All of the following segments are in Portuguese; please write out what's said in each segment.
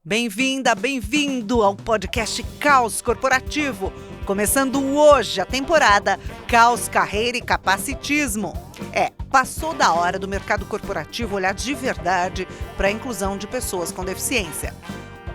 Bem-vinda, bem-vindo ao podcast Caos Corporativo. Começando hoje a temporada Caos Carreira e Capacitismo. Passou da hora do mercado corporativo olhar de verdade para a inclusão de pessoas com deficiência.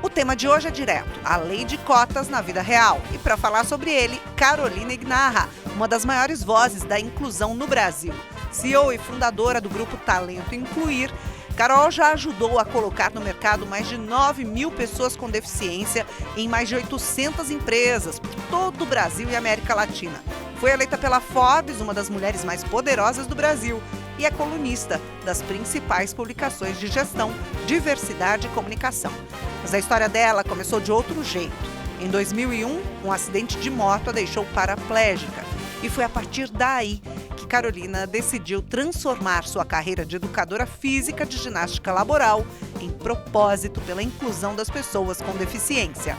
O tema de hoje é direto, a lei de cotas na vida real. E para falar sobre ele, Carolina Ignarra, uma das maiores vozes da inclusão no Brasil. CEO e fundadora do grupo Talento Incluir, Carol já ajudou a colocar no mercado mais de 9 mil pessoas com deficiência em mais de 800 empresas por todo o Brasil e América Latina. Foi eleita pela Forbes uma das mulheres mais poderosas do Brasil e é colunista das principais publicações de gestão, diversidade e comunicação. Mas a história dela começou de outro jeito. Em 2001, um acidente de moto a deixou paraplégica e foi a partir daí que Carolina decidiu transformar sua carreira de educadora física de ginástica laboral em propósito pela inclusão das pessoas com deficiência.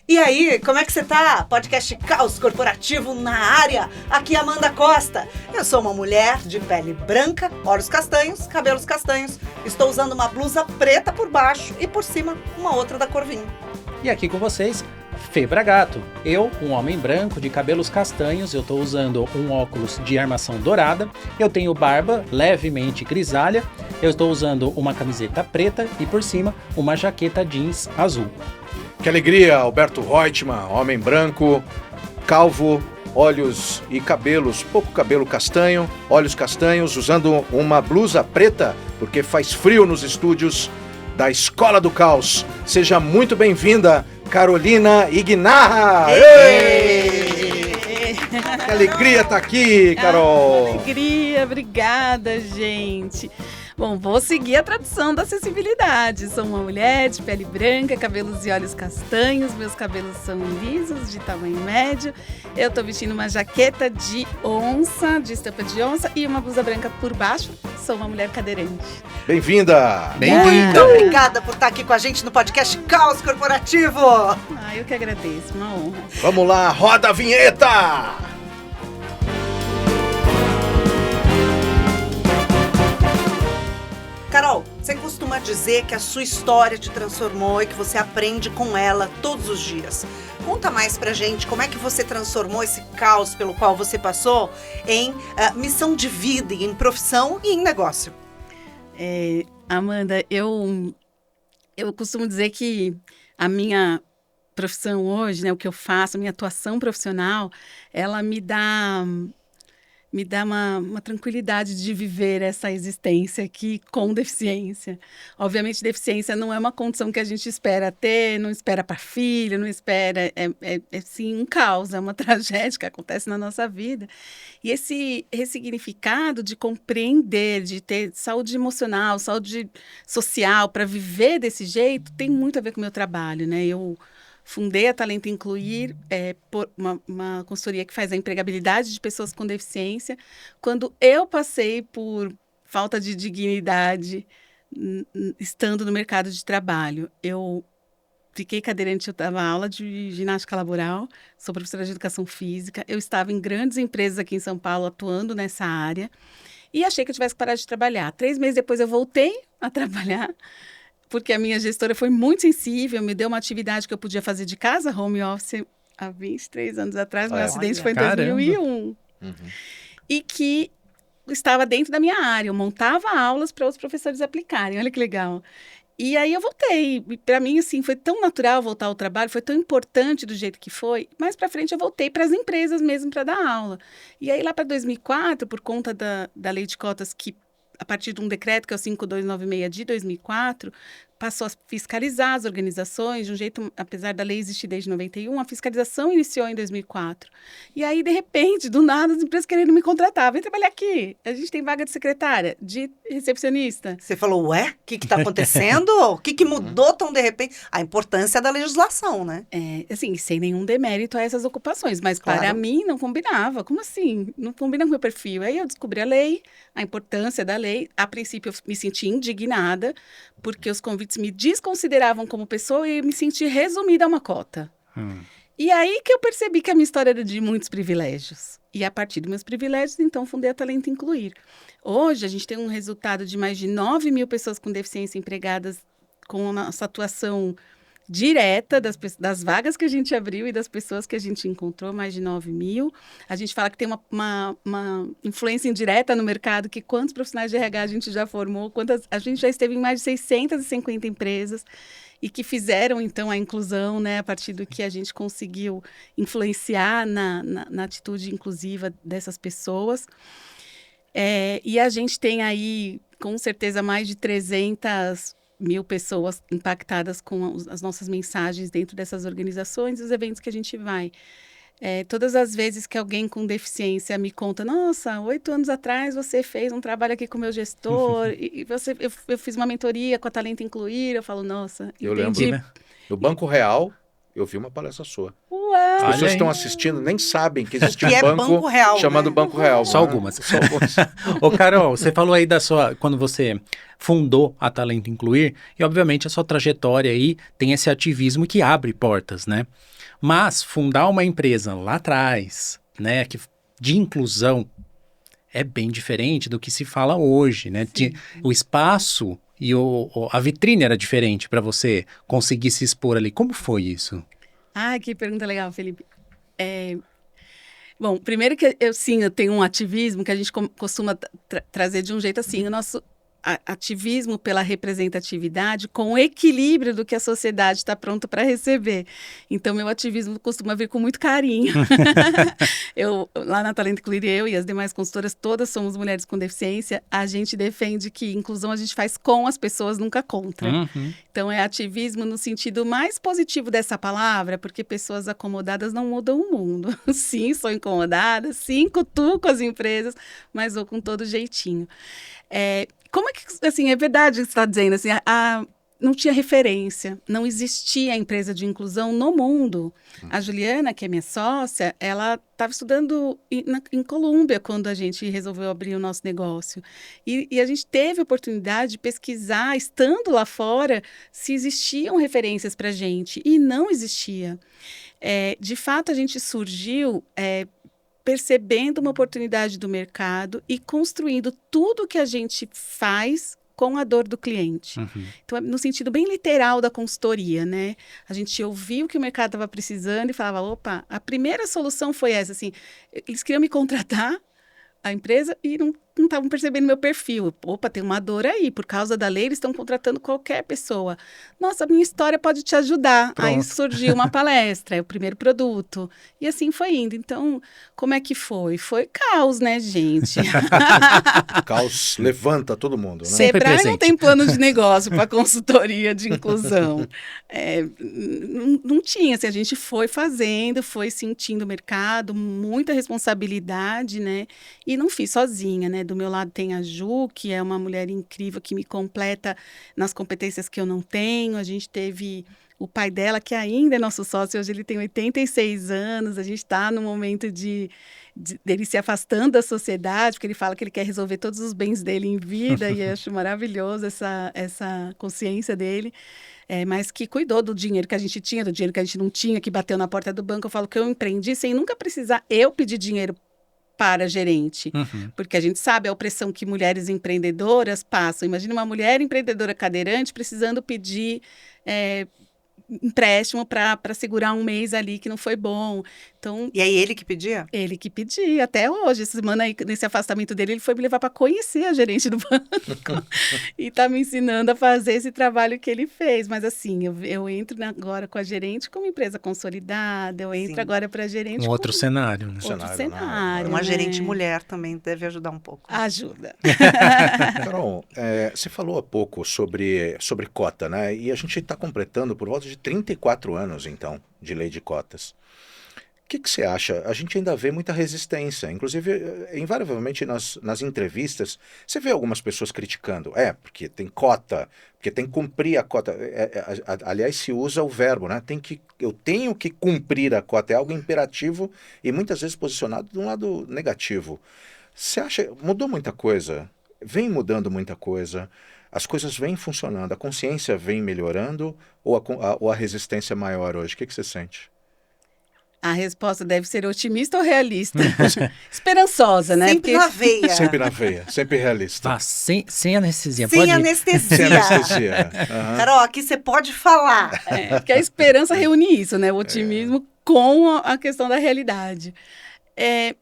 E aí, como é que você tá? Podcast Caos Corporativo na área. Aqui é Amanda Costa. Eu sou uma mulher de pele branca, olhos castanhos, cabelos castanhos. Estou usando uma blusa preta por baixo e por cima uma outra da cor vinho. E aqui com vocês, Fê Bragato. Eu, um homem branco de cabelos castanhos, eu estou usando um óculos de armação dourada, eu tenho barba levemente grisalha, eu estou usando uma camiseta preta e por cima uma jaqueta jeans azul. Que alegria, Alberto Reutemann, homem branco, calvo, olhos e cabelos, pouco cabelo castanho, olhos castanhos, usando uma blusa preta, porque faz frio nos estúdios da Escola do Caos. Seja muito bem-vinda, Carolina Ignarra! Que alegria estar aqui, Carol! Alegria, obrigada, gente! Bom, vou seguir a tradição da acessibilidade. Sou uma mulher de pele branca, cabelos e olhos castanhos, meus cabelos são lisos, de tamanho médio. Eu tô vestindo uma jaqueta de onça, de estampa de onça e uma blusa branca por baixo. Sou uma mulher cadeirante. Bem-vinda! Muito obrigada por estar aqui com a gente no podcast Caos Corporativo! Eu que agradeço, uma honra. Vamos lá, roda a vinheta! Carol, você costuma dizer que a sua história te transformou e que você aprende com ela todos os dias. Conta mais pra gente como é que você transformou esse caos pelo qual você passou em missão de vida, em profissão e em negócio. Amanda, eu costumo dizer que a minha profissão hoje, né, o que eu faço, a minha atuação profissional, ela me dá uma tranquilidade de viver essa existência aqui com deficiência. Obviamente, deficiência não é uma condição que a gente espera ter, não espera para filho, não espera... É sim um caos, é uma tragédia que acontece na nossa vida. E esse ressignificado de compreender, de ter saúde emocional, saúde social, para viver desse jeito, tem muito a ver com o meu trabalho, né? Eu fundei a Talento Incluir, por uma consultoria que faz a empregabilidade de pessoas com deficiência. Quando eu passei por falta de dignidade estando no mercado de trabalho, eu fiquei cadeirante, eu dava aula de ginástica laboral, sou professora de educação física, eu estava em grandes empresas aqui em São Paulo atuando nessa área e achei que eu tivesse que parar de trabalhar. 3 meses depois eu voltei a trabalhar, porque a minha gestora foi muito sensível, me deu uma atividade que eu podia fazer de casa, home office, há 23 anos atrás. Meu acidente foi em 2001. Uhum. E que estava dentro da minha área. Eu montava aulas para os professores aplicarem. Olha que legal. E aí eu voltei. E para mim, assim, foi tão natural voltar ao trabalho, foi tão importante do jeito que foi. Mais para frente eu voltei para as empresas mesmo para dar aula. E aí lá para 2004, por conta da lei de cotas que a partir de um decreto, que é o 5296 de 2004, passou a fiscalizar as organizações de um jeito, apesar da lei existir desde 91, a fiscalização iniciou em 2004. E aí, de repente, do nada, as empresas querendo me contratar. Vem trabalhar aqui. A gente tem vaga de secretária, de recepcionista. Você falou, ué? O que está acontecendo? O que mudou tão de repente? A importância da legislação, né? Assim, sem nenhum demérito a essas ocupações, mas para mim não combinava. Como assim? Não combina com o meu perfil. Aí eu descobri a lei, a importância da lei. A princípio, eu me senti indignada, porque os convites me desconsideravam como pessoa e eu me senti resumida a uma cota. E aí que eu percebi que a minha história era de muitos privilégios. E a partir dos meus privilégios, então, fundei a Talento Incluir. Hoje, a gente tem um resultado de mais de 9 mil pessoas com deficiência empregadas com a nossa atuação direta das vagas que a gente abriu e das pessoas que a gente encontrou, mais de 9.000. A gente fala que tem uma influência indireta no mercado, que quantos profissionais de RH a gente já formou, a gente já esteve em mais de 650 empresas e que fizeram, então, a inclusão, né, a partir do que a gente conseguiu influenciar na atitude inclusiva dessas pessoas. E a gente tem aí, com certeza, mais de 300.000 pessoas impactadas com as nossas mensagens dentro dessas organizações e os eventos que a gente vai. Todas as vezes que alguém com deficiência me conta, nossa, 8 anos atrás você fez um trabalho aqui com o meu gestor, eu fiz uma mentoria com a Talento Incluir, eu falo, nossa, Eu entendi. lembro, no Banco Real, eu vi uma palestra sua. Uau! As pessoas Olha que aí. estão assistindo nem sabem que existe um Que é banco, Banco Real, chamado né? Banco Real. Só né? algumas. Só algumas. Ô, Carol, você falou aí quando você fundou a Talento Incluir, e obviamente a sua trajetória aí tem esse ativismo que abre portas, né? Mas fundar uma empresa lá atrás, né, de inclusão, é bem diferente do que se fala hoje, né? O espaço e a vitrine era diferente para você conseguir se expor ali. Como foi isso? Ah, que pergunta legal, Felipe. Bom, primeiro que eu tenho um ativismo que a gente costuma trazer de um jeito assim, o nosso ativismo pela representatividade com o equilíbrio do que a sociedade está pronta para receber. Então, meu ativismo costuma vir com muito carinho. Lá na Talento Incluir, eu e as demais consultoras, todas somos mulheres com deficiência, a gente defende que inclusão a gente faz com as pessoas, nunca contra. Uhum. Então, é ativismo no sentido mais positivo dessa palavra, porque pessoas acomodadas não mudam o mundo. Sim, sou incomodada, sim, cutuco as empresas, mas vou com todo jeitinho. Como é que, assim, é verdade o que você está dizendo, assim, não tinha referência, não existia empresa de inclusão no mundo. A Juliana, que é minha sócia, ela estava estudando em Colômbia quando a gente resolveu abrir o nosso negócio. E a gente teve a oportunidade de pesquisar, estando lá fora, se existiam referências para a gente, e não existia. De fato, a gente surgiu percebendo uma oportunidade do mercado e construindo tudo que a gente faz com a dor do cliente. Uhum. Então, no sentido bem literal da consultoria, né? A gente ouvia o que o mercado estava precisando e falava, opa, a primeira solução foi essa, assim, eles queriam me contratar, a empresa, e não estavam percebendo meu perfil. Opa, tem uma dor aí, por causa da lei eles estão contratando qualquer pessoa. Nossa, a minha história pode te ajudar. Pronto. Aí surgiu uma palestra, o primeiro produto, e assim foi indo. Então, como é que foi? Foi caos, né, gente? Caos levanta todo mundo, né? Sempre Sebrae não presente. tem plano de negócio para consultoria de inclusão. Não tinha, assim, a gente foi fazendo, foi sentindo o mercado, muita responsabilidade, né? E não fiz sozinha, né? Do meu lado tem a Ju, que é uma mulher incrível que me completa nas competências que eu não tenho. A gente teve o pai dela, que ainda é nosso sócio, hoje ele tem 86 anos, a gente está no momento dele se afastando da sociedade, porque ele fala que ele quer resolver todos os bens dele em vida, e eu acho maravilhoso essa consciência dele. Mas que cuidou do dinheiro que a gente tinha, do dinheiro que a gente não tinha, que bateu na porta do banco. Eu falo que eu empreendi sem nunca precisar eu pedir dinheiro para gerente, porque a gente sabe a opressão que mulheres empreendedoras passam. Imagina uma mulher empreendedora cadeirante precisando pedir empréstimo para segurar um mês ali que não foi bom. Então, E aí ele que pedia? ele que pedia, até hoje. Essa semana aí, nesse afastamento dele, ele foi me levar para conhecer a gerente do banco e está me ensinando a fazer esse trabalho que ele fez. Mas assim, eu entro agora com a gerente como empresa consolidada, eu entro Sim. agora para a gerente Um outro cenário, né? outro Cenário, cenário. Uma né? gerente mulher também deve ajudar um pouco. Ajuda. Carol, você falou há pouco sobre cota, né? E a gente está completando por volta de 34 anos, então, de lei de cotas. O que você acha? A gente ainda vê muita resistência. Inclusive, invariavelmente nas entrevistas, você vê algumas pessoas criticando. Porque tem cota, porque tem que cumprir a cota. Aliás, se usa o verbo, né? Eu tenho que cumprir a cota. É algo imperativo e muitas vezes posicionado de um lado negativo. Você acha, mudou muita coisa? Vem mudando muita coisa? As coisas vêm funcionando? A consciência vem melhorando ou a resistência é maior hoje? O que você sente? A resposta deve ser otimista ou realista? Esperançosa, né? Sempre na veia. Sempre na veia, sempre realista. Ah, sem anestesia. Sem pode ir? anestesia. Sem anestesia. Aham. Carol, aqui você pode falar. Porque a esperança reúne isso, né? O otimismo com a questão da realidade.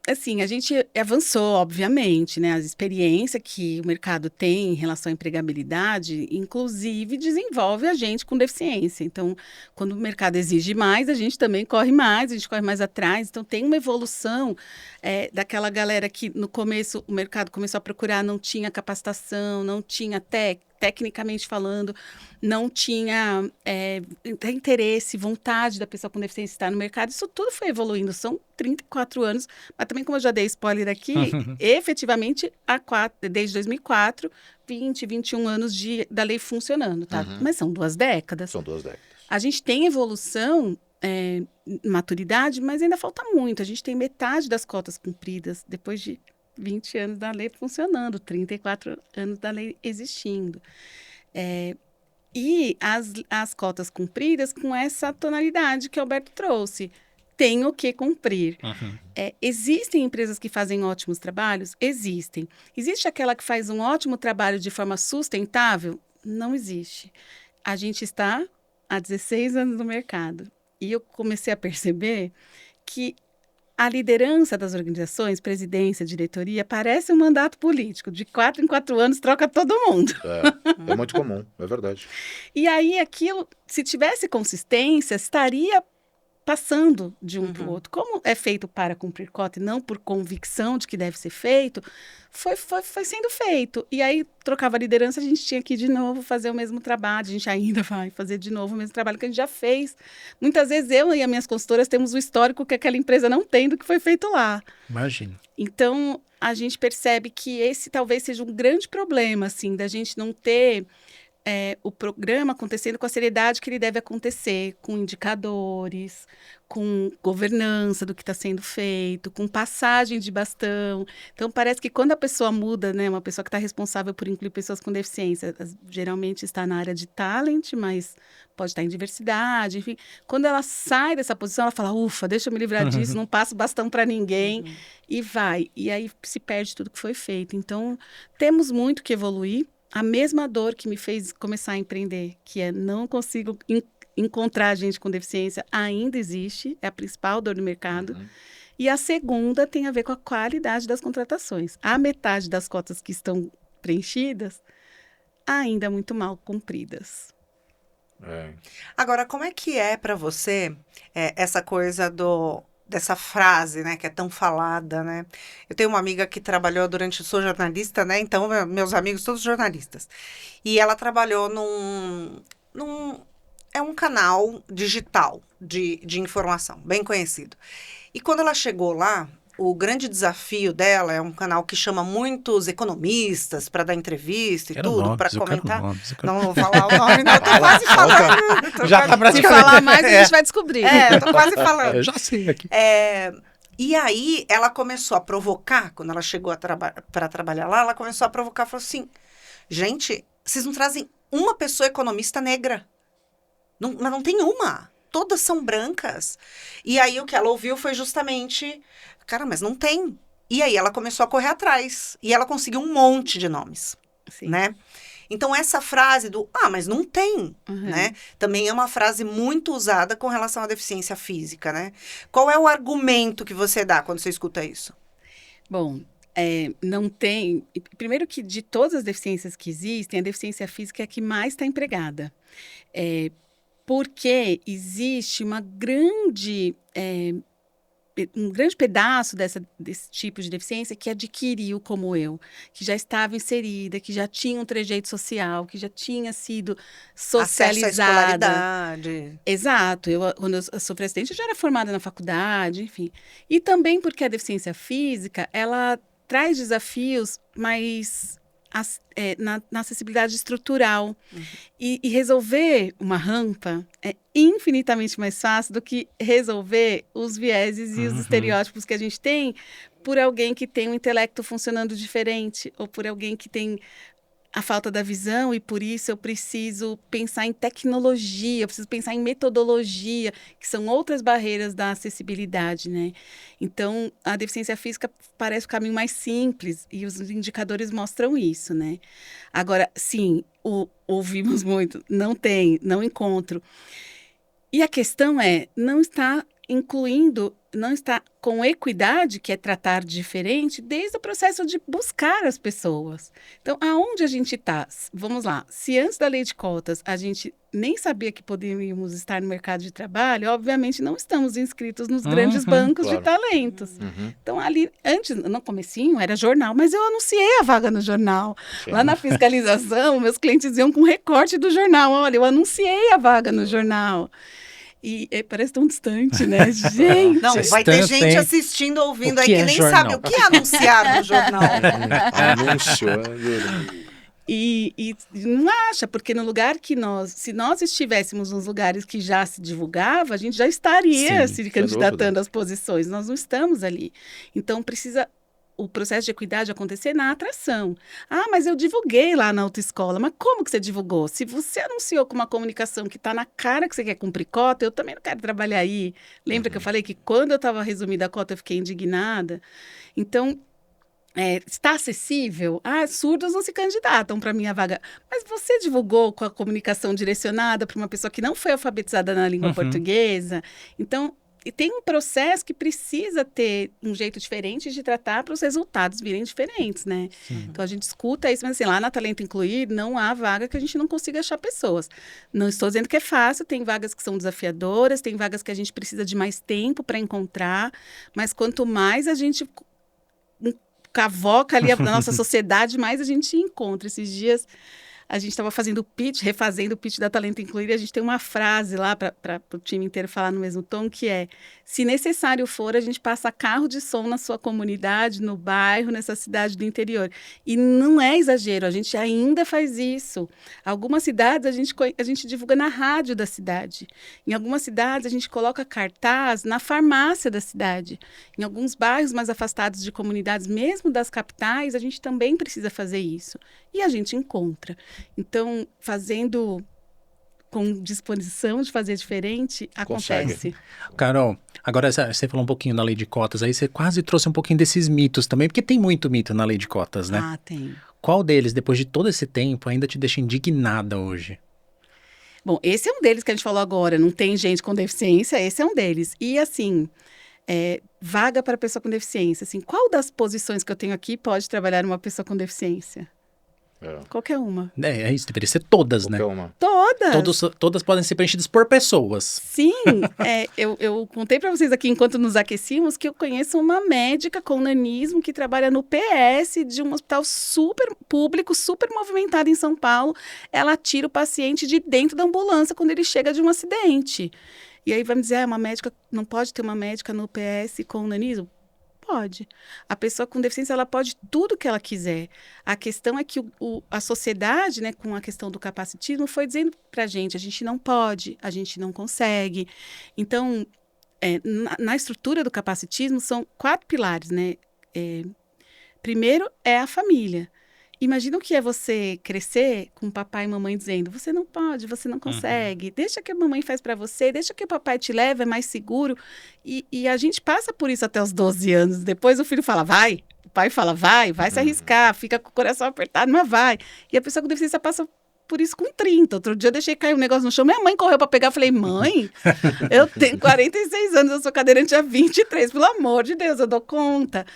Assim, a gente avançou, obviamente, né? As experiências que o mercado tem em relação à empregabilidade, inclusive, desenvolve a gente com deficiência. Então, quando o mercado exige mais, a gente também corre mais, a gente corre mais atrás. Então, tem uma evolução daquela galera que, no começo, o mercado começou a procurar, não tinha capacitação, não tinha tecnicamente falando, não tinha interesse, vontade da pessoa com deficiência estar no mercado. Isso tudo foi evoluindo. São 34 anos, mas também, como eu já dei spoiler aqui, efetivamente, desde 2004, 20, 21 anos da lei funcionando, tá? Uhum. Mas são 2 décadas. São 2 décadas. A gente tem evolução, maturidade, mas ainda falta muito. A gente tem metade das cotas cumpridas depois de 20 anos da lei funcionando, 34 anos da lei existindo. E as cotas cumpridas com essa tonalidade que o Alberto trouxe. Tenho que cumprir. Uhum. Existem empresas que fazem ótimos trabalhos? Existem. Existe aquela que faz um ótimo trabalho de forma sustentável? Não existe. A gente está há 16 anos no mercado. E eu comecei a perceber que a liderança das organizações, presidência, diretoria, parece um mandato político. De 4 em 4 anos, troca todo mundo. É muito comum, é verdade. E aí, aquilo, se tivesse consistência, estaria passando de um para o outro. Como é feito para cumprir cota e não por convicção de que deve ser feito, foi sendo feito. E aí, trocava a liderança, a gente tinha que, de novo, fazer o mesmo trabalho. A gente ainda vai fazer de novo o mesmo trabalho que a gente já fez. Muitas vezes, eu e as minhas consultoras temos o histórico que aquela empresa não tem do que foi feito lá. Imagina. Então, a gente percebe que esse talvez seja um grande problema, assim, da gente não ter o programa acontecendo com a seriedade que ele deve acontecer, com indicadores, com governança do que está sendo feito, com passagem de bastão. Então, parece que quando a pessoa muda, né, uma pessoa que está responsável por incluir pessoas com deficiência, geralmente está na área de talent, mas pode estar em diversidade, enfim. Quando ela sai dessa posição, ela fala, ufa, deixa eu me livrar disso, não passo bastão para ninguém, e vai. E aí se perde tudo que foi feito. Então, temos muito que evoluir. A mesma dor que me fez começar a empreender, que não consigo encontrar gente com deficiência, ainda existe, é a principal dor do mercado. Uhum. E a segunda tem a ver com a qualidade das contratações. A metade das cotas que estão preenchidas, ainda muito mal cumpridas. Agora, como é que é para você essa coisa dessa frase, né, que é tão falada, né? Eu tenho uma amiga que trabalhou sou jornalista, né? Então, meus amigos todos jornalistas. E ela trabalhou é um canal digital de informação, bem conhecido. E quando ela chegou lá, o grande desafio dela é um canal que chama muitos economistas para dar entrevista e tudo, para comentar. Não vou falar o nome, não, tô quase falando. Já tá Se praticamente. falar mais, a gente vai descobrir. Tô quase falando. Eu já sei aqui. E aí, ela começou a provocar, quando ela chegou para trabalhar lá, ela começou a provocar, falou assim, gente, vocês não trazem uma pessoa economista negra? Mas não tem uma. Todas são brancas. E aí, o que ela ouviu foi justamente, cara, mas não tem. E aí, ela começou a correr atrás. E ela conseguiu um monte de nomes, Sim. né? Então, essa frase mas não tem, né? Também é uma frase muito usada com relação à deficiência física, né? Qual é o argumento que você dá quando você escuta isso? Bom, não tem... Primeiro que de todas as deficiências que existem, a deficiência física é a que mais está empregada. Porque existe um grande pedaço desse tipo de deficiência que adquiriu como eu, que já estava inserida, que já tinha um trejeito social, que já tinha sido socializada. Acesso à escolaridade. Exato. Quando eu sofri acidente, eu já era formada na faculdade, enfim. E também porque a deficiência física, ela traz desafios mais na acessibilidade estrutural. E resolver uma rampa é infinitamente mais fácil do que resolver os vieses e os estereótipos que a gente tem por alguém que tem um intelecto funcionando diferente ou por alguém que tem a falta da visão e por isso eu preciso pensar em tecnologia, eu preciso pensar em metodologia, que são outras barreiras da acessibilidade, né? Então, a deficiência física parece o caminho mais simples e os indicadores mostram isso, né? Agora, sim, ouvimos muito, não encontro. E a questão é, não está incluindo, não está com equidade, que é tratar diferente, desde o processo de buscar as pessoas. Então, aonde a gente está? Vamos lá, se antes da lei de cotas a gente nem sabia que poderíamos estar no mercado de trabalho, obviamente não estamos inscritos nos grandes bancos de talentos. Então, ali, antes, no comecinho, era jornal, mas eu anunciei a vaga no jornal. Sim. Lá na fiscalização, meus clientes iam com recorte do jornal. Olha, eu anunciei a vaga no jornal. E parece tão distante, né? Gente! Não, vai ter gente assistindo, ouvindo aí que nem sabe o que é anunciar no jornal. Anúncio. E não acha, porque no lugar que se nós estivéssemos nos lugares que já se divulgava, a gente já estaria se candidatando às posições. Nós não estamos ali. Então, precisa o processo de equidade acontecer na atração. Ah, mas eu divulguei lá na autoescola. Mas como que você divulgou? Se você anunciou com uma comunicação que está na cara que você quer cumprir cota, eu também não quero trabalhar aí. Lembra que eu falei que quando eu estava resumida a cota, eu fiquei indignada? Então, está acessível? Ah, surdos não se candidatam para a minha vaga. Mas você divulgou com a comunicação direcionada para uma pessoa que não foi alfabetizada na língua portuguesa? Então, e tem um processo que precisa ter um jeito diferente de tratar para os resultados virem diferentes, né? Sim. Então, a gente escuta isso, mas assim, lá na Talento Incluir, não há vaga que a gente não consiga achar pessoas. Não estou dizendo que é fácil, tem vagas que são desafiadoras, tem vagas que a gente precisa de mais tempo para encontrar, mas quanto mais a gente cavoca ali a nossa sociedade, mais a gente encontra. Esses dias a gente estava fazendo o pitch, refazendo o pitch da Talento Incluir, e a gente tem uma frase lá para o time inteiro falar no mesmo tom, que é: se necessário for, a gente passa carro de som na sua comunidade, no bairro, nessa cidade do interior. E não é exagero, a gente ainda faz isso. Algumas cidades a gente divulga na rádio da cidade. Em algumas cidades a gente coloca cartaz na farmácia da cidade. Em alguns bairros mais afastados de comunidades, mesmo das capitais, a gente também precisa fazer isso. E a gente encontra. Então, fazendo com disposição de fazer diferente, acontece. Carol, agora você falou um pouquinho da lei de cotas, aí você quase trouxe um pouquinho desses mitos também, porque tem muito mito na lei de cotas, né? Ah, tem. Qual deles, depois de todo esse tempo, ainda te deixa indignada hoje? Bom, esse é um deles que a gente falou agora, não tem gente com deficiência, esse é um deles. E assim, vaga para pessoa com deficiência, assim, qual das posições que eu tenho aqui pode trabalhar uma pessoa com deficiência? Qualquer uma. Isso deveria ser todas, Qualquer né? uma. Todas. Todas podem ser preenchidas por pessoas. Sim, eu contei para vocês aqui, enquanto nos aquecíamos, que eu conheço uma médica com nanismo que trabalha no PS de um hospital super público, super movimentado em São Paulo. Ela tira o paciente de dentro da ambulância quando ele chega de um acidente. E aí vai me dizer, uma médica, não pode ter uma médica no PS com nanismo? Pode. A pessoa com deficiência, ela pode tudo que ela quiser. A questão é que a sociedade, né, com a questão do capacitismo, foi dizendo para a gente não pode, a gente não consegue. Então, na estrutura do capacitismo, são 4 pilares, né? Primeiro é a família. Imagina o que é você crescer com papai e mamãe dizendo, você não pode, você não consegue, deixa que a mamãe faz para você, deixa que o papai te leve, é mais seguro. E a gente passa por isso até os 12 anos. Depois o filho fala, vai. O pai fala, vai se arriscar, fica com o coração apertado, mas vai. E a pessoa com deficiência passa por isso com 30. Outro dia eu deixei cair um negócio no chão, minha mãe correu para pegar, eu falei, mãe, eu tenho 46 anos, eu sou cadeirante há 23, pelo amor de Deus, eu dou conta.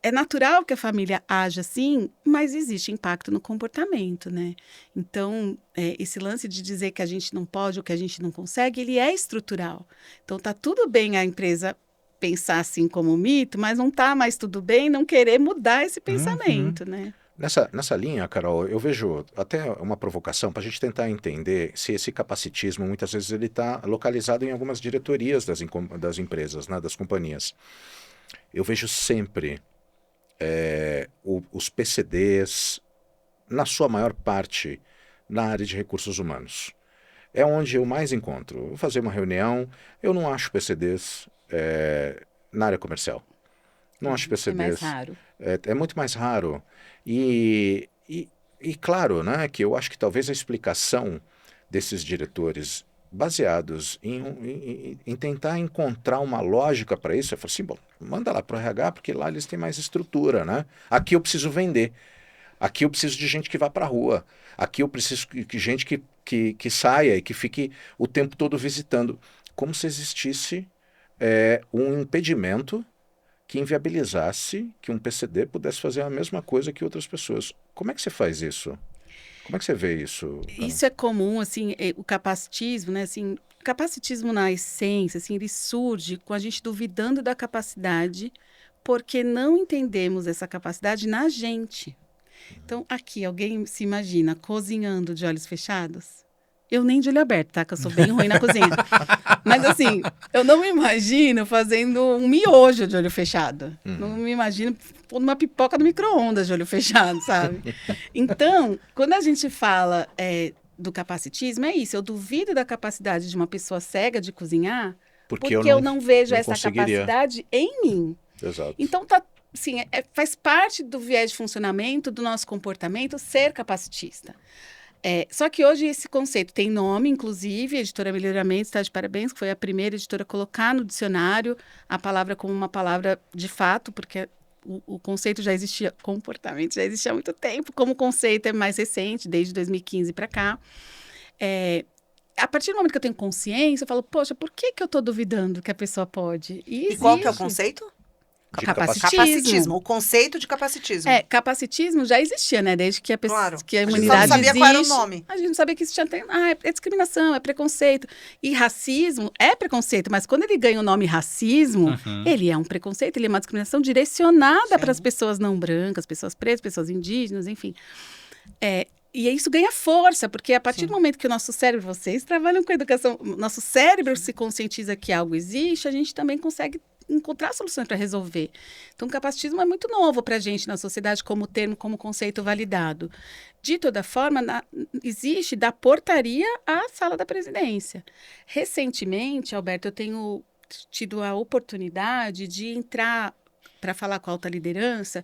É natural que a família haja assim, mas existe impacto no comportamento, né? Então, esse lance de dizer que a gente não pode ou que a gente não consegue, ele é estrutural. Então, tá tudo bem a empresa pensar assim como mito, mas não tá mais tudo bem não querer mudar esse pensamento, né? Nessa linha, Carol, eu vejo até uma provocação para a gente tentar entender se esse capacitismo, muitas vezes, ele está localizado em algumas diretorias das empresas, né, das companhias. Eu vejo sempre os PCDs, na sua maior parte, na área de recursos humanos. É onde eu mais encontro. Eu vou fazer uma reunião, eu não acho PCDs na área comercial. Não acho PCDs. É mais raro. É muito mais raro. E E claro, né, que eu acho que talvez a explicação desses diretores baseados em tentar encontrar uma lógica para isso, eu falo assim, bom, manda lá para o RH, porque lá eles têm mais estrutura, né? Aqui eu preciso vender, aqui eu preciso de gente que vá para a rua, aqui eu preciso de gente que saia e que fique o tempo todo visitando, como se existisse um impedimento que inviabilizasse que um PCD pudesse fazer a mesma coisa que outras pessoas. Como é que você faz isso? Como é que você vê isso? Isso é comum, assim, o capacitismo, né, assim, o capacitismo na essência, assim, ele surge com a gente duvidando da capacidade, porque não entendemos essa capacidade na gente. Então, aqui, alguém se imagina cozinhando de olhos fechados? Eu nem de olho aberto, tá? Que eu sou bem ruim na cozinha. Mas, assim, eu não me imagino fazendo um miojo de olho fechado. Não me imagino pondo uma pipoca no micro-ondas de olho fechado, sabe? Então, quando a gente fala do capacitismo, é isso. Eu duvido da capacidade de uma pessoa cega de cozinhar porque eu não vejo essa capacidade em mim. Exato. Então, tá, assim, faz parte do viés de funcionamento do nosso comportamento ser capacitista. Só que hoje esse conceito tem nome, inclusive, a editora Melhoramento está de parabéns, que foi a primeira editora a colocar no dicionário a palavra como uma palavra de fato, porque o conceito já existia, comportamento já existia há muito tempo, como conceito é mais recente, desde 2015 para cá. A partir do momento que eu tenho consciência, eu falo, poxa, por que eu estou duvidando que a pessoa pode? E qual que é o conceito? Capacitismo. O conceito de capacitismo. Capacitismo já existia, né? Desde que a Claro. que a humanidade existe. A gente não sabia qual era o nome. A gente não sabia que isso tinha... é discriminação, é preconceito. E racismo é preconceito, mas quando ele ganha o nome racismo, ele é um preconceito, ele é uma discriminação direcionada para as pessoas não brancas, pessoas pretas, pessoas indígenas, enfim. E isso ganha força, porque a partir do momento que o nosso cérebro, vocês trabalham com educação, nosso cérebro se conscientiza que algo existe, a gente também consegue encontrar soluções para resolver. Então, o capacitismo é muito novo para a gente na sociedade como termo, como conceito validado. De toda forma, existe da portaria à sala da presidência. Recentemente, Alberto, eu tenho tido a oportunidade de entrar para falar com a alta liderança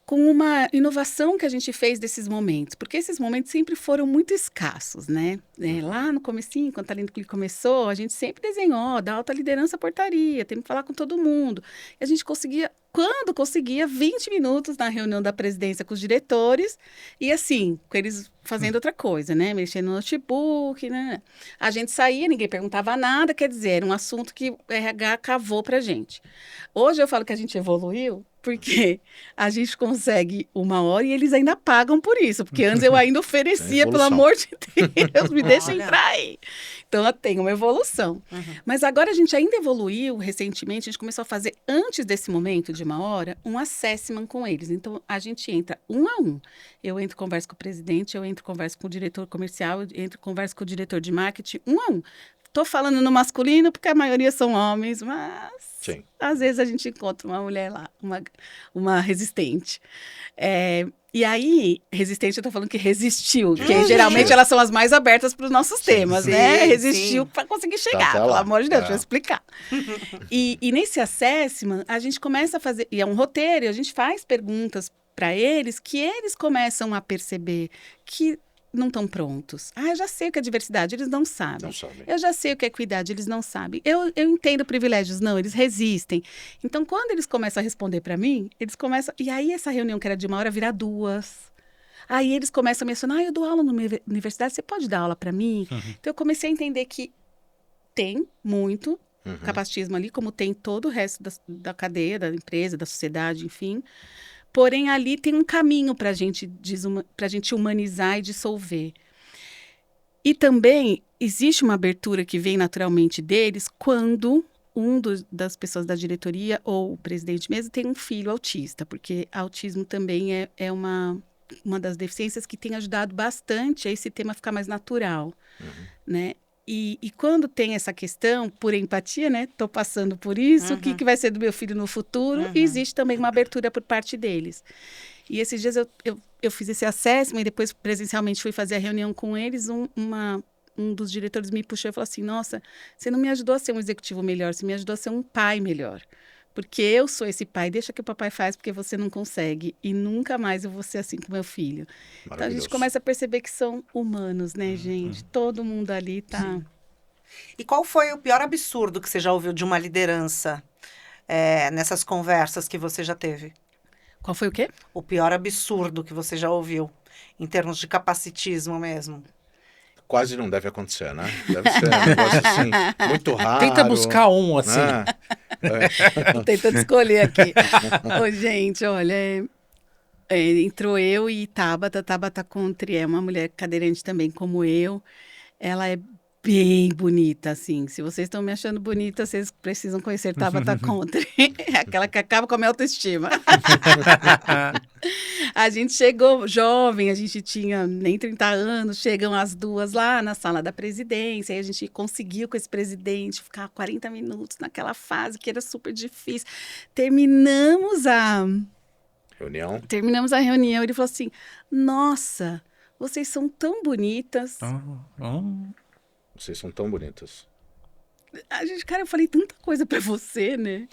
com uma inovação que a gente fez desses momentos, porque esses momentos sempre foram muito escassos, né? Lá no comecinho, quando a Talento começou, a gente sempre desenhou, da alta liderança à portaria, tem que falar com todo mundo. E a gente conseguia, quando conseguia, 20 minutos na reunião da presidência com os diretores, e assim, com eles fazendo outra coisa, né? Mexendo no notebook, né? A gente saía, ninguém perguntava nada, quer dizer, era um assunto que o RH cavou pra gente. Hoje eu falo que a gente evoluiu, porque a gente consegue 1 hora e eles ainda pagam por isso. Porque antes eu ainda oferecia, pelo amor de Deus, me deixa entrar aí. Então, tem uma evolução. Mas agora a gente ainda evoluiu, recentemente, a gente começou a fazer, antes desse momento de 1 hora, um assessment com eles. Então, a gente entra 1 a 1. Eu entro e converso com o presidente, eu entro e converso com o diretor comercial, eu entro e converso com o diretor de marketing, 1 a 1. Estou falando no masculino porque a maioria são homens, mas às vezes a gente encontra uma mulher lá, uma resistente. E aí, resistente, eu estou falando que resistiu, porque geralmente elas são as mais abertas para os nossos temas, né? Resistiu para conseguir chegar, pelo amor de Deus, deixa eu explicar. E nesse assessment, a gente começa a fazer, e é um roteiro, e a gente faz perguntas para eles, que eles começam a perceber que não estão prontos. Eu já sei o que é diversidade, eles não sabem. Eu já sei o que é equidade, eles não sabem. Eu entendo privilégios, não, eles resistem. Então, quando eles começam a responder para mim, eles começam... E aí, essa reunião que era de 1 hora vira 2. Aí, eles começam a mencionar, eu dou aula na universidade, você pode dar aula para mim? Então, eu comecei a entender que tem muito capacitismo ali, como tem todo o resto da cadeia, da empresa, da sociedade, enfim. Porém, ali tem um caminho para a gente humanizar e dissolver. E também existe uma abertura que vem naturalmente deles quando das pessoas da diretoria ou o presidente mesmo tem um filho autista, porque autismo também é uma das deficiências que tem ajudado bastante a esse tema ficar mais natural, né? E quando tem essa questão, por empatia, né? Estou passando por isso, o que vai ser do meu filho no futuro? E existe também uma abertura por parte deles. E esses dias eu fiz esse assessment e depois presencialmente fui fazer a reunião com eles. Um dos diretores me puxou e falou assim, nossa, você não me ajudou a ser um executivo melhor, você me ajudou a ser um pai melhor. porque eu sou esse pai, deixa que o papai faz porque você não consegue. E nunca mais eu vou ser assim com meu filho. Então a gente começa a perceber que são humanos, né, gente? Todo mundo ali tá... E qual foi o pior absurdo que você já ouviu de uma liderança nessas conversas que você já teve? Qual foi o quê? O pior absurdo que você já ouviu, em termos de capacitismo mesmo? Quase não deve acontecer, né? Deve ser um negócio assim, muito raro. Tenta buscar um, assim. né? Tô tentando escolher aqui. Ô, gente, olha, entrou eu e Tabata Contri é uma mulher cadeirante também, como eu. Ela é bem bonita, assim. Se vocês estão me achando bonita, vocês precisam conhecer Tabata Contri. É aquela que acaba com a minha autoestima. A gente chegou jovem, a gente tinha nem 30 anos, chegam as duas lá na sala da presidência, e a gente conseguiu com esse presidente ficar 40 minutos naquela fase que era super difícil. Terminamos a reunião, ele falou assim, nossa, vocês são tão bonitas. Vocês são tão bonitas. A gente, cara, eu falei tanta coisa pra você, né?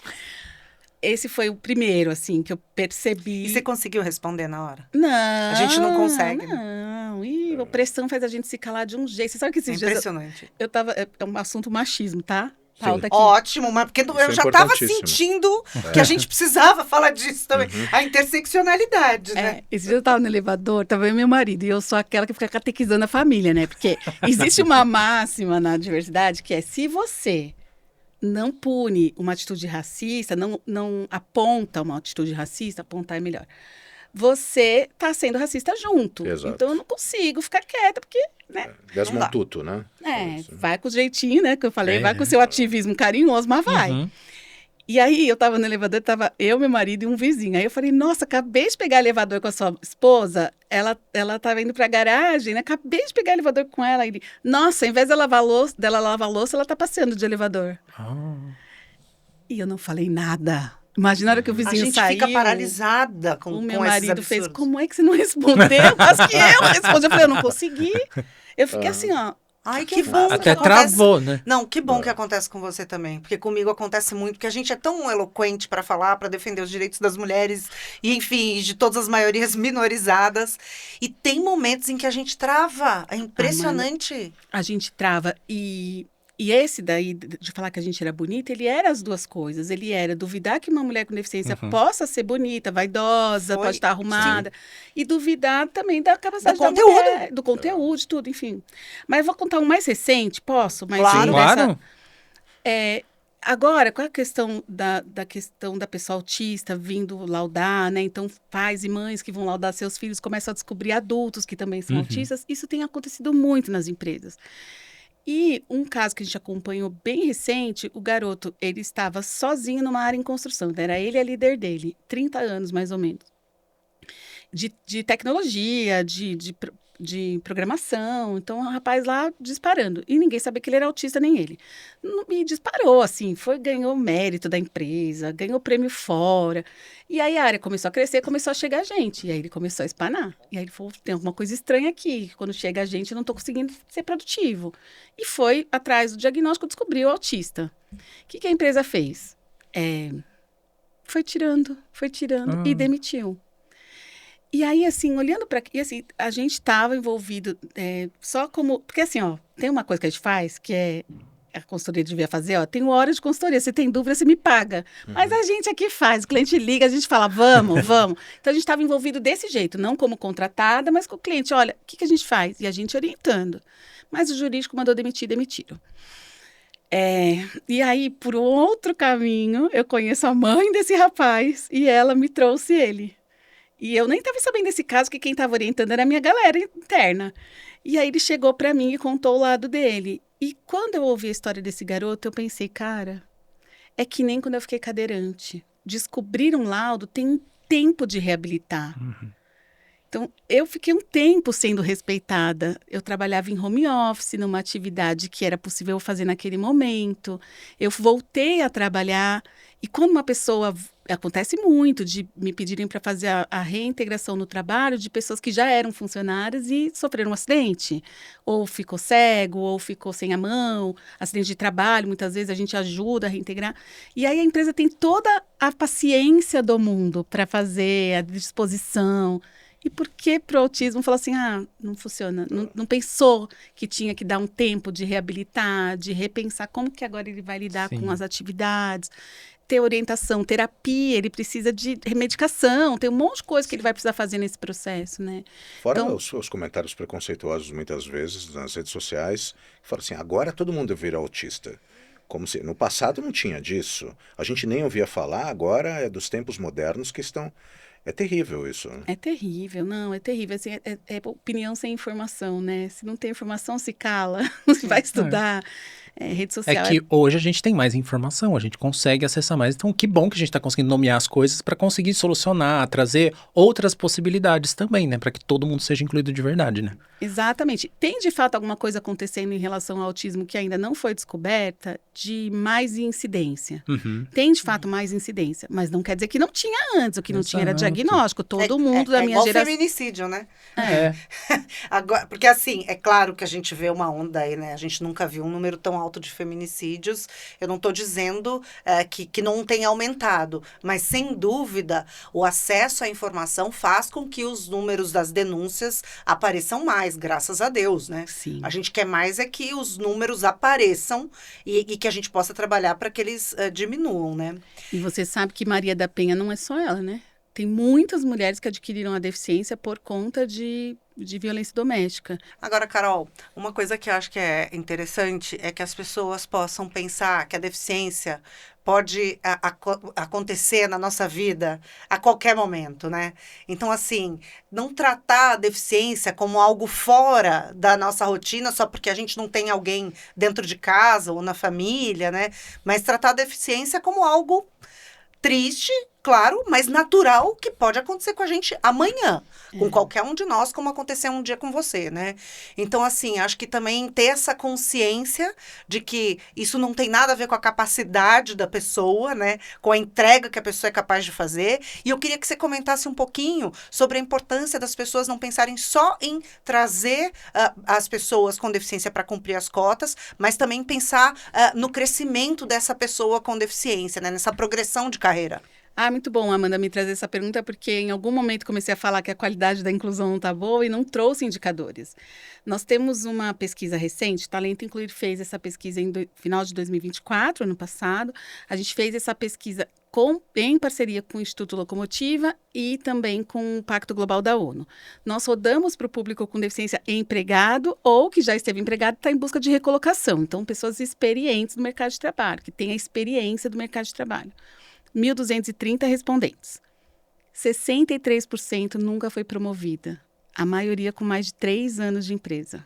Esse foi o primeiro, assim, que eu percebi. E você conseguiu responder na hora? Não. A gente não consegue. Não. E a opressão faz a gente se calar de um jeito. Você sabe que esses dias impressionante. eu tava... É um assunto machismo, tá? Pauta aqui. Ótimo, mas porque eu já estava sentindo que a gente precisava falar disso também. A interseccionalidade, né? Esse dia eu tava no elevador, tava eu e meu marido, e eu sou aquela que fica catequizando a família, né? Porque existe uma máxima na diversidade que é, se você não pune uma atitude racista, não aponta uma atitude racista, apontar é melhor, você tá sendo racista junto. Exato. Então eu não consigo ficar quieta, porque, né? Desmond Tutu, né? Vai com o jeitinho, né? Que eu falei, vai com o seu ativismo carinhoso, mas vai. Uhum. E aí, eu tava no elevador, tava eu, meu marido e um vizinho. Aí eu falei, nossa, acabei de pegar o elevador com a sua esposa, ela tava indo pra garagem, né? Acabei de pegar o elevador com ela. Ele, nossa, ao invés dela lavar a louça, ela tá passeando de elevador. E eu não falei nada. Imagina a hora que o vizinho A gente saiu. fica paralisada com O meu esses marido absurdos. fez, como é que você não respondeu? Mas que eu respondi. Eu falei, eu não consegui. Eu fiquei assim, ó. Ai, que bom. Até travou, né? Não, que bom que acontece com você também. Porque comigo acontece muito, porque a gente é tão eloquente para falar, para defender os direitos das mulheres, e enfim, de todas as maiorias minorizadas. E tem momentos em que a gente trava. É impressionante. A gente trava. E esse daí, de falar que a gente era bonita, ele era as duas coisas. Ele era duvidar que uma mulher com deficiência possa ser bonita, vaidosa, pode estar arrumada. Sim. E duvidar também da capacidade da mulher, do conteúdo, de tudo, enfim. Mas eu vou contar um mais recente, posso? Mas claro. Claro. Agora, com a questão da pessoa autista vindo laudar, né? Então, pais e mães que vão laudar seus filhos começam a descobrir adultos que também são autistas. Isso tem acontecido muito nas empresas. E um caso que a gente acompanhou bem recente, o garoto, ele estava sozinho numa área em construção. Era ele a líder dele, 30 anos mais ou menos. De tecnologia, de programação. Então, o rapaz lá disparando. E ninguém sabia que ele era autista, nem ele. E disparou, assim, ganhou mérito da empresa, ganhou prêmio fora. E aí a área começou a crescer, começou a chegar gente. E aí ele começou a espanar. E aí ele falou, tem alguma coisa estranha aqui. Quando chega a gente, eu não estou conseguindo ser produtivo. E foi atrás do diagnóstico, descobriu o autista. O que a empresa fez? Foi tirando e demitiu. E aí, assim, olhando para... E assim, a gente estava envolvido só como... Porque assim, ó, tem uma coisa que a gente faz, que a consultoria devia fazer, ó, tem hora de consultoria, se tem dúvida, você me paga. Mas a gente aqui faz, o cliente liga, a gente fala, vamos. Então, a gente estava envolvido desse jeito, não como contratada, mas com o cliente, olha, o que a gente faz? E a gente orientando. Mas o jurídico mandou demitiram. E aí, por outro caminho, eu conheço a mãe desse rapaz e ela me trouxe ele. E eu nem estava sabendo desse caso, que quem estava orientando era a minha galera interna. E aí ele chegou para mim e contou o lado dele. E quando eu ouvi a história desse garoto, eu pensei, cara, é que nem quando eu fiquei cadeirante. Descobrir um laudo tem um tempo de reabilitar. Então, eu fiquei um tempo sendo respeitada. Eu trabalhava em home office, numa atividade que era possível fazer naquele momento. Eu voltei a trabalhar. E quando uma pessoa... Acontece muito de me pedirem para fazer a reintegração no trabalho de pessoas que já eram funcionárias e sofreram um acidente. Ou ficou cego, ou ficou sem a mão. Acidente de trabalho, muitas vezes a gente ajuda a reintegrar. E aí a empresa tem toda a paciência do mundo para fazer, a disposição. E por que pro autismo falou assim, não funciona, não pensou que tinha que dar um tempo de reabilitar, de repensar como que agora ele vai lidar Sim. com as atividades, ter orientação, terapia, ele precisa de remedicação, tem um monte de coisa que ele vai precisar fazer nesse processo, né? Fora Então- os comentários preconceituosos, muitas vezes, nas redes sociais, que falam assim, agora todo mundo vira autista. Como se no passado não tinha disso. A gente nem ouvia falar, agora é dos tempos modernos que estão... É terrível isso, né? É terrível, não, é terrível. Assim, é opinião sem informação, né? Se não tem informação, se cala, se vai estudar. Rede É social. que hoje a gente tem mais informação, a gente consegue acessar mais. Então, que bom que a gente está conseguindo nomear as coisas para conseguir solucionar, trazer outras possibilidades também, né? Para que todo mundo seja incluído de verdade, né? Exatamente. Tem, de fato, alguma coisa acontecendo em relação ao autismo que ainda não foi descoberta de mais incidência. Uhum. Tem, de fato, mais incidência. Mas não quer dizer que não tinha antes. O que não tinha era Exato. diagnóstico. Todo mundo da minha igual geração... feminicídio, né? É. Agora, porque assim, é claro que a gente vê uma onda aí, né? A gente nunca viu um número tão alto de feminicídios. Eu não estou dizendo que não tenha aumentado, mas sem dúvida o acesso à informação faz com que os números das denúncias apareçam mais, graças a Deus, né? Sim. A gente quer mais é que os números apareçam e que a gente possa trabalhar para que eles diminuam, né? E você sabe que Maria da Penha não é só ela, né? Tem muitas mulheres que adquiriram a deficiência por conta de violência doméstica. Agora, Carol, uma coisa que eu acho que é interessante é que as pessoas possam pensar que a deficiência pode acontecer na nossa vida a qualquer momento, né? Então, assim, não tratar a deficiência como algo fora da nossa rotina só porque a gente não tem alguém dentro de casa ou na família, né? Mas tratar a deficiência como algo triste, claro, mas natural, que pode acontecer com a gente amanhã, com qualquer um de nós, como aconteceu um dia com você, né? Então, assim, acho que também ter essa consciência de que isso não tem nada a ver com a capacidade da pessoa, né? Com a entrega que a pessoa é capaz de fazer. E eu queria que você comentasse um pouquinho sobre a importância das pessoas não pensarem só em trazer as pessoas com deficiência para cumprir as cotas, mas também pensar no crescimento dessa pessoa com deficiência, né? Nessa progressão de carreira. Muito bom, Amanda, me trazer essa pergunta, porque em algum momento comecei a falar que a qualidade da inclusão não está boa e não trouxe indicadores. Nós temos uma pesquisa recente, Talento Incluir fez essa pesquisa em final de 2024, ano passado. A gente fez essa pesquisa em parceria com o Instituto Locomotiva e também com o Pacto Global da ONU. Nós rodamos para o público com deficiência empregado ou que já esteve empregado e está em busca de recolocação. Então, pessoas experientes no mercado de trabalho, que têm a experiência do mercado de trabalho. 1.230 respondentes. 63% nunca foi promovida. A maioria com mais de 3 anos de empresa.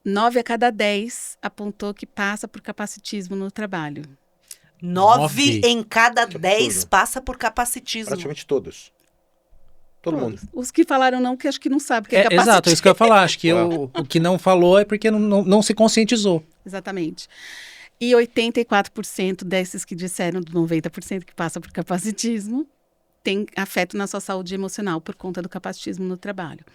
9 a cada 10 apontou que passa por capacitismo no trabalho. 9 em cada Que 10 absurdo. passa por capacitismo. Praticamente todos. Todo mundo. Os que falaram não, que acho que não sabem o que é capacitismo. Exato, é isso que eu ia falar. Acho que o que não falou é porque não se conscientizou. Exatamente. E 84% desses que disseram, 90% que passa por capacitismo, tem afeto na sua saúde emocional por conta do capacitismo no trabalho.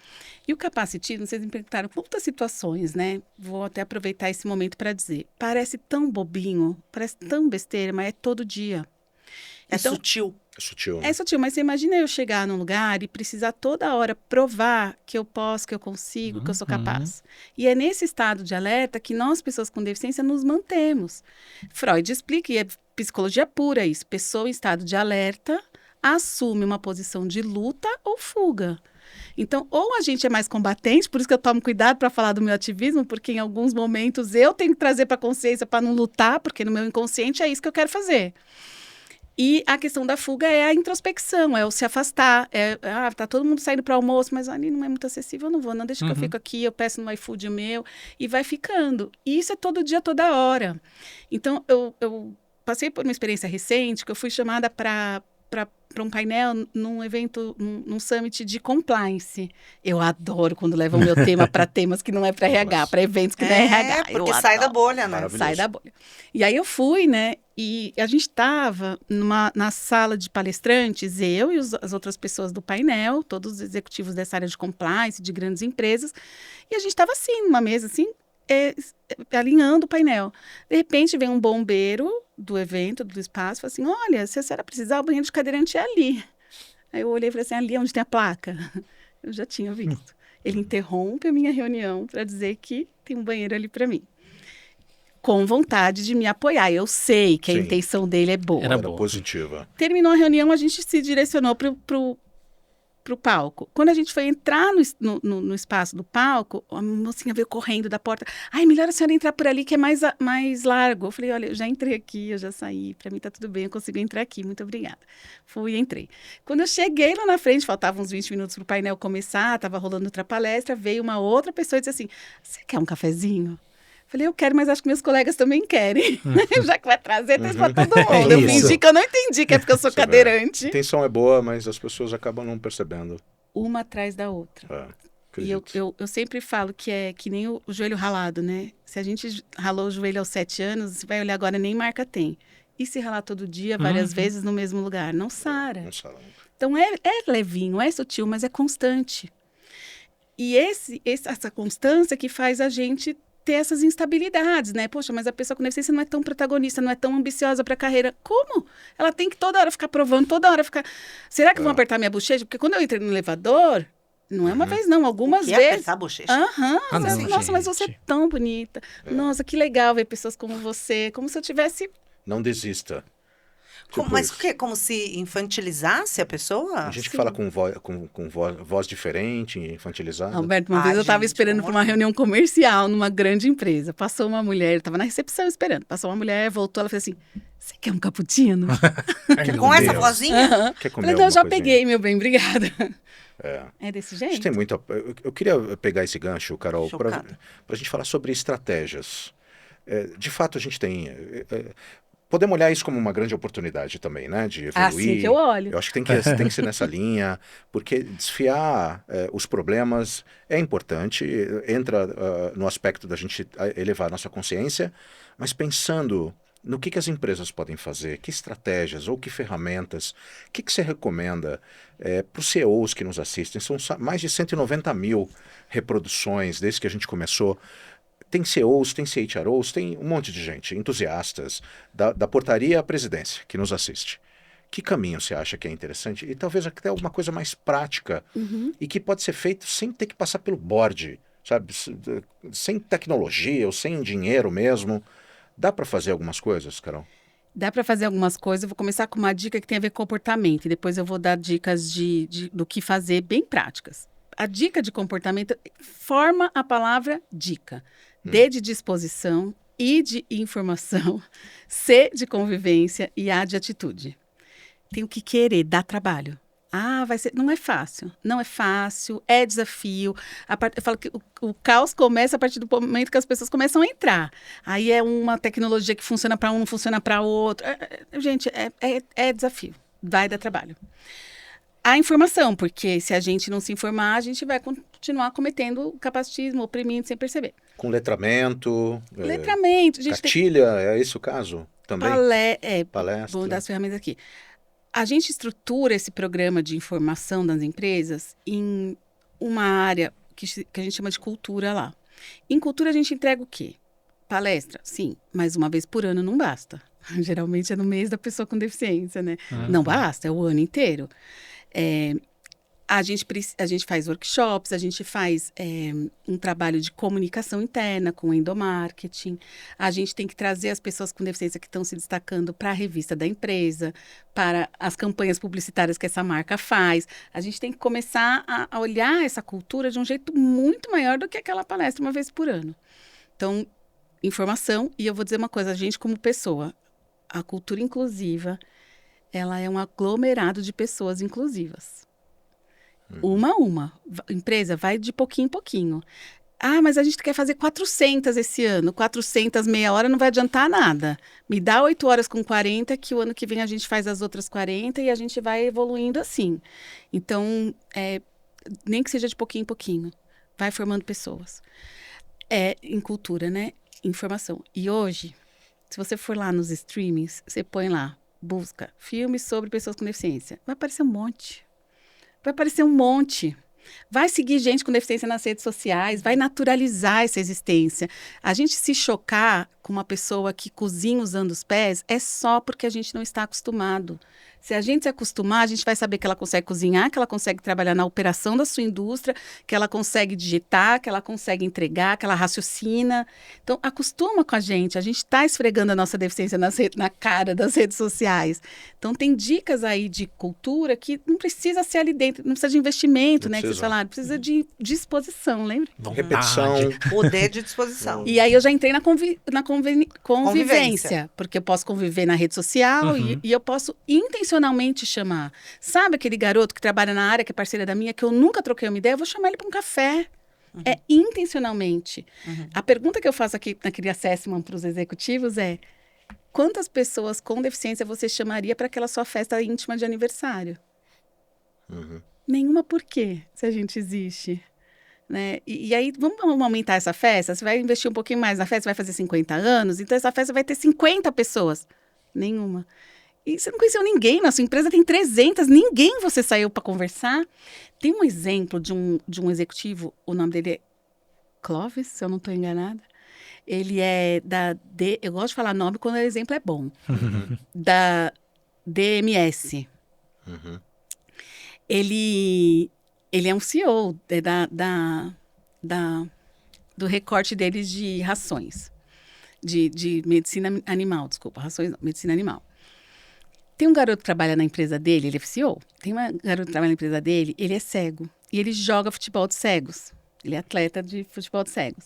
E o capacitismo, vocês me perguntaram quantas situações, né? Vou até aproveitar esse momento para dizer. Parece tão bobinho, parece tão besteira, mas é todo dia. É sutil. É sutil, né? É sutil, mas você imagina eu chegar num lugar e precisar toda hora provar que eu posso, que eu consigo, que eu sou capaz. E é nesse estado de alerta que nós, pessoas com deficiência, nos mantemos. Freud explica, e é psicologia pura isso, pessoa em estado de alerta assume uma posição de luta ou fuga. Então, ou a gente é mais combatente, por isso que eu tomo cuidado para falar do meu ativismo, porque em alguns momentos eu tenho que trazer para a consciência para não lutar, porque no meu inconsciente é isso que eu quero fazer. E a questão da fuga é a introspecção, é o se afastar. Tá todo mundo saindo para almoço, mas ali não é muito acessível, eu não vou, não, deixa que eu fico aqui, eu peço no iFood o meu, e vai ficando. E isso é todo dia, toda hora. Então, eu passei por uma experiência recente, que eu fui chamada para para um painel num evento, num summit de compliance. Eu adoro quando levam meu tema para temas que não é para RH, para eventos que não é RH. Porque sai da bolha, né? Maravilhoso. Sai da bolha. E aí eu fui, né? E a gente estava na sala de palestrantes, eu e as outras pessoas do painel, todos os executivos dessa área de compliance, de grandes empresas, e a gente estava assim, numa mesa assim, alinhando o painel. De repente vem um bombeiro do evento, do espaço, e fala assim, olha, se a senhora precisar, o banheiro de cadeirante é ali. Aí eu olhei e falei assim, ali onde tem a placa. Eu já tinha visto. Ele interrompe a minha reunião para dizer que tem um banheiro ali para mim. Com vontade de me apoiar. Eu sei que a Sim. intenção dele é boa. Era positiva. Terminou a reunião, a gente se direcionou pro palco. Quando a gente foi entrar no espaço do palco, a mocinha veio correndo da porta. Ai, melhor a senhora entrar por ali, que é mais largo. Eu falei, olha, eu já entrei aqui, eu já saí, para mim tá tudo bem, eu consigo entrar aqui, muito obrigada. Fui e entrei. Quando eu cheguei lá na frente, faltavam uns 20 minutos pro painel começar, tava rolando outra palestra, veio uma outra pessoa e disse assim, você quer um cafezinho? Falei, eu quero, mas acho que meus colegas também querem. Já que vai trazer, tem para todo mundo. Eu Isso. fingi que eu não entendi, que é porque eu sou cadeirante. A intenção é boa, mas as pessoas acabam não percebendo. Uma atrás da outra. E Acredito. eu sempre falo que é que nem o joelho ralado, né? Se a gente ralou o joelho aos 7 anos, você vai olhar agora, nem marca tem. E se ralar todo dia, várias vezes no mesmo lugar? Não sara. Não sabe. Então, é levinho, é sutil, mas é constante. E essa constância que faz a gente ter essas instabilidades, né? Poxa, mas a pessoa com deficiência não é tão protagonista, não é tão ambiciosa para a carreira. Como? Ela tem que toda hora ficar provando, toda hora ficar... Será que vão apertar minha bochecha? Porque quando eu entrei no elevador, não é uma vez não, algumas vezes... apertar a bochecha? Aham. Ah, não, Nossa, mas você é gente. tão bonita. Nossa, que legal ver pessoas como você. Como se eu tivesse... Não desista. Mas o quê? Como se infantilizasse a pessoa? A gente Sim. fala com voz diferente, infantilizada. Alberto, uma vez eu estava gente, esperando pelo para amor uma de reunião comercial numa grande empresa. Passou uma mulher, eu estava na recepção esperando. Passou uma mulher, voltou, ela fez assim, você quer um cappuccino? Com essa Deus. vozinha? Aham. Quer comer Falei, não, eu já alguma coisinha? peguei, meu bem, obrigada. É. É desse A gente jeito? tem muito. Eu queria pegar esse gancho, Carol, para Chocada. a gente falar sobre estratégias. De fato, a gente tem. Podemos olhar isso como uma grande oportunidade também, né? De evoluir. Assim que eu olho. Eu acho que tem que ser nessa linha, porque desfiar os problemas é importante, entra no aspecto da gente elevar a nossa consciência, mas pensando no que as empresas podem fazer, que estratégias ou que ferramentas, o que você recomenda para os CEOs que nos assistem? São mais de 190 mil reproduções desde que a gente começou. Tem CEOs, tem CHROs, tem um monte de gente, entusiastas, da portaria à presidência, que nos assiste. Que caminho você acha que é interessante? E talvez até alguma coisa mais prática e que pode ser feito sem ter que passar pelo board, sabe? Sem tecnologia ou sem dinheiro mesmo. Dá para fazer algumas coisas, Carol? Dá para fazer algumas coisas. Eu vou começar com uma dica que tem a ver com comportamento. E depois eu vou dar dicas do que fazer bem práticas. A dica de comportamento forma a palavra dica. D de disposição, I de informação, C de convivência e A de atitude. Tenho que querer, dá trabalho. Ah, vai ser. Não é fácil. Não é fácil, é desafio. Eu falo que o caos começa a partir do momento que as pessoas começam a entrar. Aí é uma tecnologia que funciona para um, não funciona para outro. Gente, é desafio. Vai dar trabalho. A informação, porque se a gente não se informar, a gente vai continuar cometendo capacitismo, oprimindo sem perceber. Com letramento, Letramento, a gente cartilha, é esse o caso também? Palestra. Vou dar as ferramentas aqui. A gente estrutura esse programa de informação das empresas em uma área que a gente chama de cultura lá. Em cultura a gente entrega o quê? Palestra, sim, mas uma vez por ano não basta. Geralmente é no mês da pessoa com deficiência, né? Não basta, é o ano inteiro. A gente faz workshops, a gente faz um trabalho de comunicação interna com endomarketing. A gente tem que trazer as pessoas com deficiência que estão se destacando para a revista da empresa, para as campanhas publicitárias que essa marca faz. A gente tem que começar a olhar essa cultura de um jeito muito maior do que aquela palestra uma vez por ano. Então, informação. E eu vou dizer uma coisa, a gente como pessoa, a cultura inclusiva, ela é um aglomerado de pessoas inclusivas. Uma. Empresa vai de pouquinho em pouquinho. mas a gente quer fazer 400 esse ano. 400 meia hora não vai adiantar nada. Me dá 8h40 que o ano que vem a gente faz as outras 40 e a gente vai evoluindo assim. Então, nem que seja de pouquinho em pouquinho. Vai formando pessoas. Em cultura, né? Informação. E hoje, se você for lá nos streamings, você põe lá, busca filmes sobre pessoas com deficiência. Vai aparecer um monte. Vai seguir gente com deficiência nas redes sociais, vai naturalizar essa existência. A gente se chocar com uma pessoa que cozinha usando os pés é só porque a gente não está acostumado. Se a gente se acostumar, a gente vai saber que ela consegue cozinhar, que ela consegue trabalhar na operação da sua indústria, que ela consegue digitar, que ela consegue entregar, que ela raciocina. Então, acostuma com a gente está esfregando a nossa deficiência na cara das redes sociais. Então, tem dicas aí de cultura que não precisa ser ali dentro, não precisa de investimento, né, que vocês falaram, precisa de disposição, lembra? Repetição. Poder de disposição. E aí eu já entrei na convivência, porque eu posso conviver na rede social e eu posso intencionalmente chamar. Sabe aquele garoto que trabalha na área, que é parceira da minha, que eu nunca troquei uma ideia, eu vou chamar ele para um café. É intencionalmente. A pergunta que eu faço aqui naquele assessment para os executivos é: quantas pessoas com deficiência você chamaria para aquela sua festa íntima de aniversário? Nenhuma. Por quê? Se a gente existe. Né? E aí, vamos aumentar essa festa? Você vai investir um pouquinho mais na festa, vai fazer 50 anos, então essa festa vai ter 50 pessoas. Nenhuma. E você não conheceu ninguém, na sua empresa tem 300, ninguém você saiu para conversar. Tem um exemplo de um executivo, o nome dele é Clóvis, se eu não estou enganada. Ele é eu gosto de falar nome quando o exemplo é bom. Da DMS. Ele é um CEO do recorte deles de rações. De medicina animal, desculpa, rações não, medicina animal. Tem um garoto que trabalha na empresa dele, ele é CEO. Tem uma garota que trabalha na empresa dele, ele é cego. E ele joga futebol de cegos. Ele é atleta de futebol de cegos.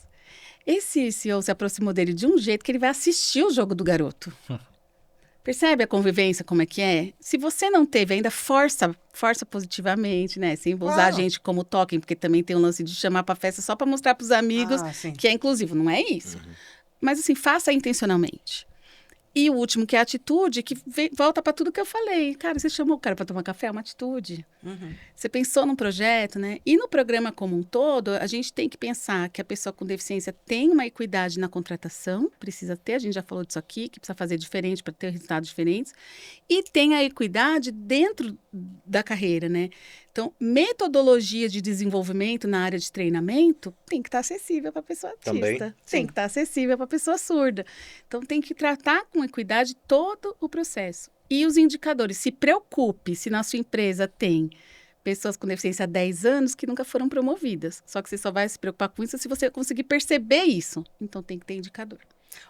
Esse CEO se aproximou dele de um jeito que ele vai assistir o jogo do garoto. Percebe a convivência, como é que é? Se você não teve ainda, força positivamente, né? Sem usar a gente como token, porque também tem um lance de chamar pra festa só para mostrar pros amigos que é inclusivo. Não é isso. Mas assim, faça intencionalmente. E o último, que é a atitude, que volta para tudo que eu falei. Cara, você chamou o cara para tomar café, é uma atitude. Você pensou num projeto, né? E no programa como um todo, a gente tem que pensar que a pessoa com deficiência tem uma equidade na contratação, precisa ter, a gente já falou disso aqui, que precisa fazer diferente para ter resultados diferentes, e tem a equidade dentro da carreira, né? Então, metodologia de desenvolvimento na área de treinamento tem que estar acessível para a pessoa autista. Também. Tem que estar acessível para a pessoa surda. Então, tem que tratar com equidade todo o processo. E os indicadores. Se preocupe se na sua empresa tem pessoas com deficiência há 10 anos que nunca foram promovidas. Só que você só vai se preocupar com isso se você conseguir perceber isso. Então, tem que ter indicador.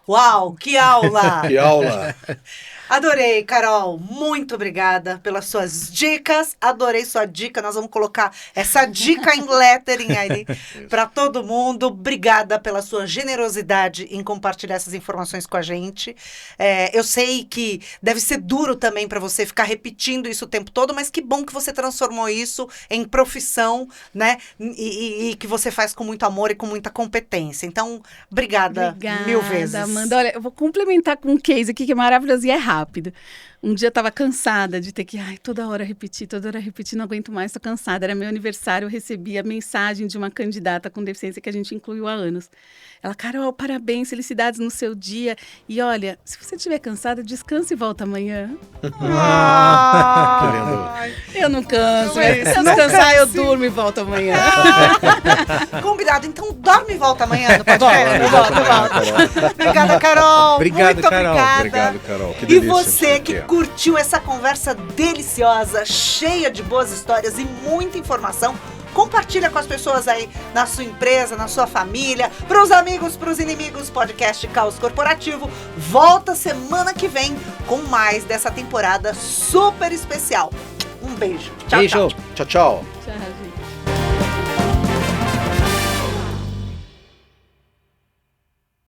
Uau, que aula! Que aula! Adorei, Carol. Muito obrigada pelas suas dicas. Adorei sua dica. Nós vamos colocar essa dica em lettering aí para todo mundo. Obrigada pela sua generosidade em compartilhar essas informações com a gente. Eu sei que deve ser duro também para você ficar repetindo isso o tempo todo, mas que bom que você transformou isso em profissão, né? E que você faz com muito amor e com muita competência. Então, obrigada mil vezes. Amanda, olha, eu vou complementar com um case aqui que é maravilhoso e é rápido. Um dia eu estava cansada de ter que, toda hora repetir, não aguento mais, estou cansada. Era meu aniversário, eu recebi a mensagem de uma candidata com deficiência que a gente incluiu há anos. Ela, Carol, parabéns, felicidades no seu dia. E olha, se você estiver cansada, descanse e volta amanhã. Eu não canso, se eu descansar, eu durmo e volto amanhã. Combinado, então dorme e volta amanhã no podcast. Volta. Obrigada, Carol. Obrigado, muito Carol. obrigada. Obrigado, Carol. Que E delícia você isso que aqui. curtiu essa conversa deliciosa, cheia de boas histórias e muita informação, compartilha com as pessoas aí na sua empresa, na sua família, para os amigos, para os inimigos. Podcast Caos Corporativo volta semana que vem com mais dessa temporada super especial. Um beijo. Tchau, Beijo. tchau. Tchau, tchau. Tchau.